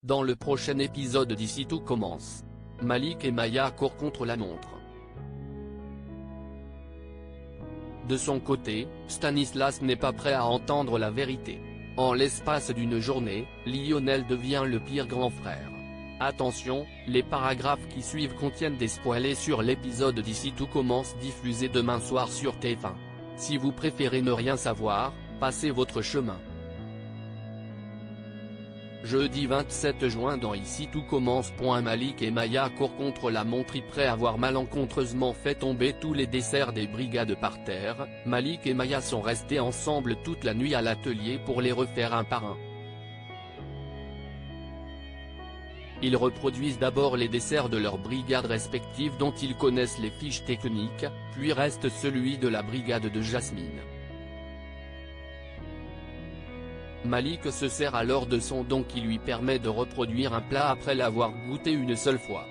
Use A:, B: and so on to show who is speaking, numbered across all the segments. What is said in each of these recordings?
A: Dans le prochain épisode d'Ici tout commence, Malik et Maya courent contre la montre. De son côté, Stanislas n'est pas prêt à entendre la vérité. En l'espace d'une journée, Lionel devient le pire grand frère. Attention, les paragraphes qui suivent contiennent des spoilers sur l'épisode d'Ici tout commence diffusé demain soir sur TF1. Si vous préférez ne rien savoir, passez votre chemin. Jeudi 27 juin dans Ici tout commence. Malik et Maya courent contre la montre après avoir malencontreusement fait tomber tous les desserts des brigades par terre. Malik et Maya sont restés ensemble toute la nuit à l'atelier pour les refaire un par un. Ils reproduisent d'abord les desserts de leurs brigades respectives dont ils connaissent les fiches techniques, puis reste celui de la brigade de Jasmine. Malik se sert alors de son don qui lui permet de reproduire un plat après l'avoir goûté une seule fois.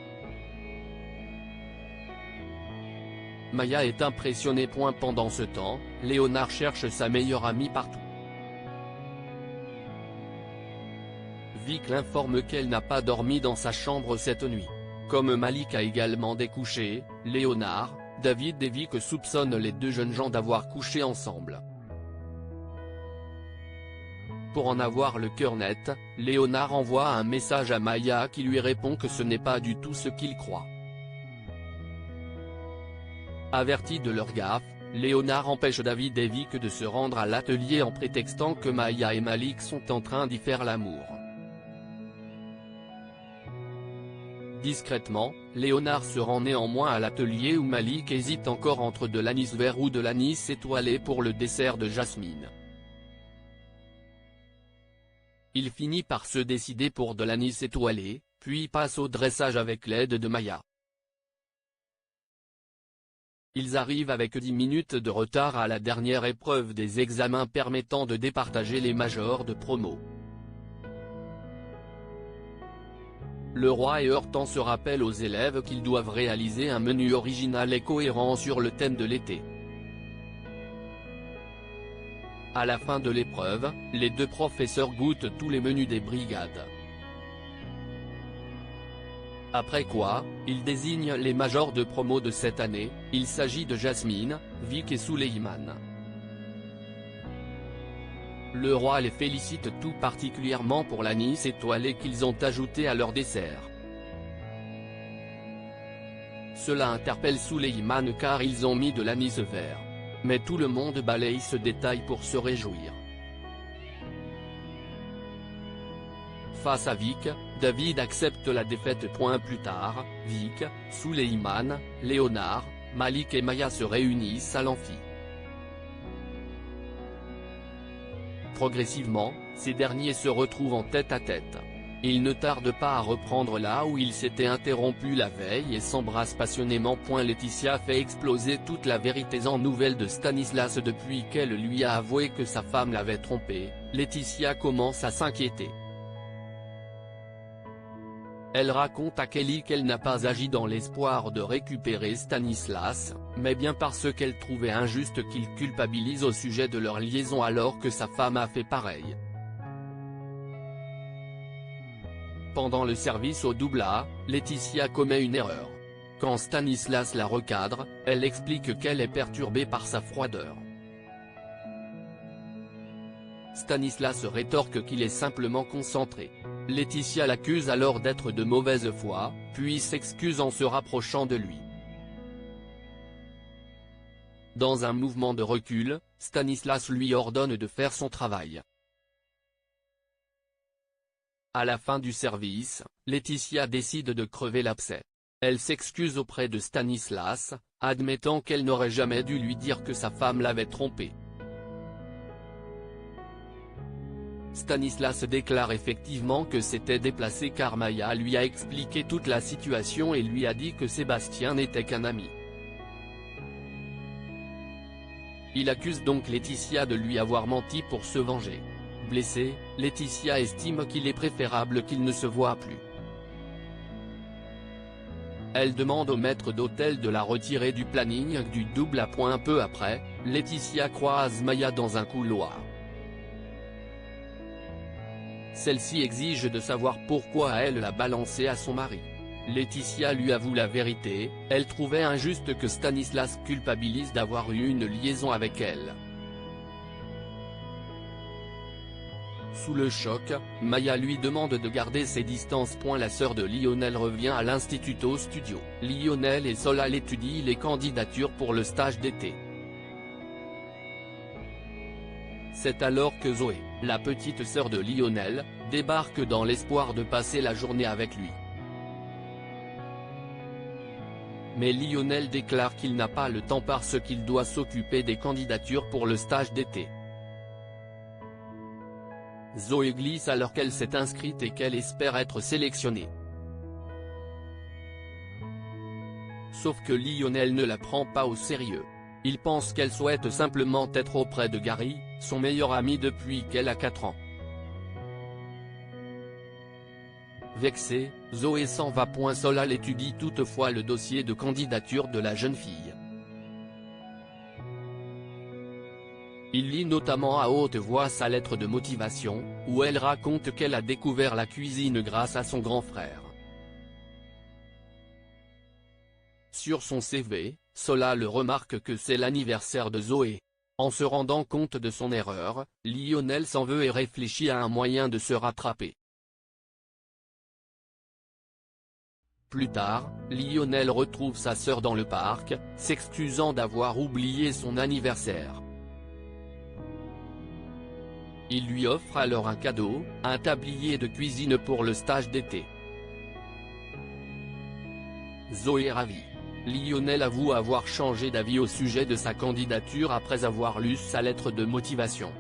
A: Maya est impressionnée. Pendant ce temps, Léonard cherche sa meilleure amie partout. Vic l'informe qu'elle n'a pas dormi dans sa chambre cette nuit. Comme Malik a également découché, Léonard, David et Vic soupçonnent les deux jeunes gens d'avoir couché ensemble. Pour en avoir le cœur net, Léonard envoie un message à Maya qui lui répond que ce n'est pas du tout ce qu'il croit. Avertis de leur gaffe, Léonard empêche David et Vic de se rendre à l'atelier en prétextant que Maya et Malik sont en train d'y faire l'amour. Discrètement, Léonard se rend néanmoins à l'atelier où Malik hésite encore entre de l'anis vert ou de l'anis étoilé pour le dessert de Jasmine. Il finit par se décider pour de l'anis étoilé, puis passe au dressage avec l'aide de Maya. Ils arrivent avec 10 minutes de retard à la dernière épreuve des examens permettant de départager les majors de promo. Le roi et Hortense rappellent aux élèves qu'ils doivent réaliser un menu original et cohérent sur le thème de l'été. À la fin de l'épreuve, les deux professeurs goûtent tous les menus des brigades. Après quoi, ils désignent les majors de promo de cette année. Il s'agit de Jasmine, Vic et Souleyman. Le roi les félicite tout particulièrement pour l'anis étoilé qu'ils ont ajouté à leur dessert. Cela interpelle Souleyman car ils ont mis de l'anis vert. Mais tout le monde balaye ce détail pour se réjouir. Face à Vic, David accepte la défaite. Plus tard, Vic, Souleyman, Léonard, Malik et Maya se réunissent à l'amphi. Progressivement, ces derniers se retrouvent en tête-à-tête. Ils ne tardent pas à reprendre là où ils s'étaient interrompus la veille et s'embrassent passionnément. Laetitia fait exploser toute la vérité en nouvelles de Stanislas depuis qu'elle lui a avoué que sa femme l'avait trompé. Laetitia commence à s'inquiéter. Elle raconte à Kelly qu'elle n'a pas agi dans l'espoir de récupérer Stanislas, mais bien parce qu'elle trouvait injuste qu'il culpabilise au sujet de leur liaison alors que sa femme a fait pareil. Pendant le service au double A, Laetitia commet une erreur. Quand Stanislas la recadre, elle explique qu'elle est perturbée par sa froideur. Stanislas rétorque qu'il est simplement concentré. Laetitia l'accuse alors d'être de mauvaise foi, puis s'excuse en se rapprochant de lui. Dans un mouvement de recul, Stanislas lui ordonne de faire son travail. À la fin du service, Laetitia décide de crever l'abcès. Elle s'excuse auprès de Stanislas, admettant qu'elle n'aurait jamais dû lui dire que sa femme l'avait trompée. Stanislas déclare effectivement que c'était déplacé car Maya lui a expliqué toute la situation et lui a dit que Sébastien n'était qu'un ami. Il accuse donc Laetitia de lui avoir menti pour se venger. Blessée, Laetitia estime qu'il est préférable qu'ils ne se voient plus. Elle demande au maître d'hôtel de la retirer du planning du double A. Peu après, Laetitia croise Maya dans un couloir. Celle-ci exige de savoir pourquoi elle l'a balancé à son mari. Laetitia lui avoue la vérité, elle trouvait injuste que Stanislas culpabilise d'avoir eu une liaison avec elle. Sous le choc, Maya lui demande de garder ses distances. La sœur de Lionel revient à l'Instituto Studio. Lionel et Solal étudient les candidatures pour le stage d'été. C'est alors que Zoé, la petite sœur de Lionel, débarque dans l'espoir de passer la journée avec lui. Mais Lionel déclare qu'il n'a pas le temps parce qu'il doit s'occuper des candidatures pour le stage d'été. Zoé glisse alors qu'elle s'est inscrite et qu'elle espère être sélectionnée. Sauf que Lionel ne la prend pas au sérieux. Il pense qu'elle souhaite simplement être auprès de Gary, son meilleur ami depuis qu'elle a 4 ans. Vexée, Zoé s'en va. Solal étudie toutefois le dossier de candidature de la jeune fille. Il lit notamment à haute voix sa lettre de motivation, où elle raconte qu'elle a découvert la cuisine grâce à son grand frère. Sur son CV, Solal remarque que c'est l'anniversaire de Zoé. En se rendant compte de son erreur, Lionel s'en veut et réfléchit à un moyen de se rattraper. Plus tard, Lionel retrouve sa sœur dans le parc, s'excusant d'avoir oublié son anniversaire. Il lui offre alors un cadeau, un tablier de cuisine pour le stage d'été. Zoé est ravie. Lionel avoue avoir changé d'avis au sujet de sa candidature après avoir lu sa lettre de motivation.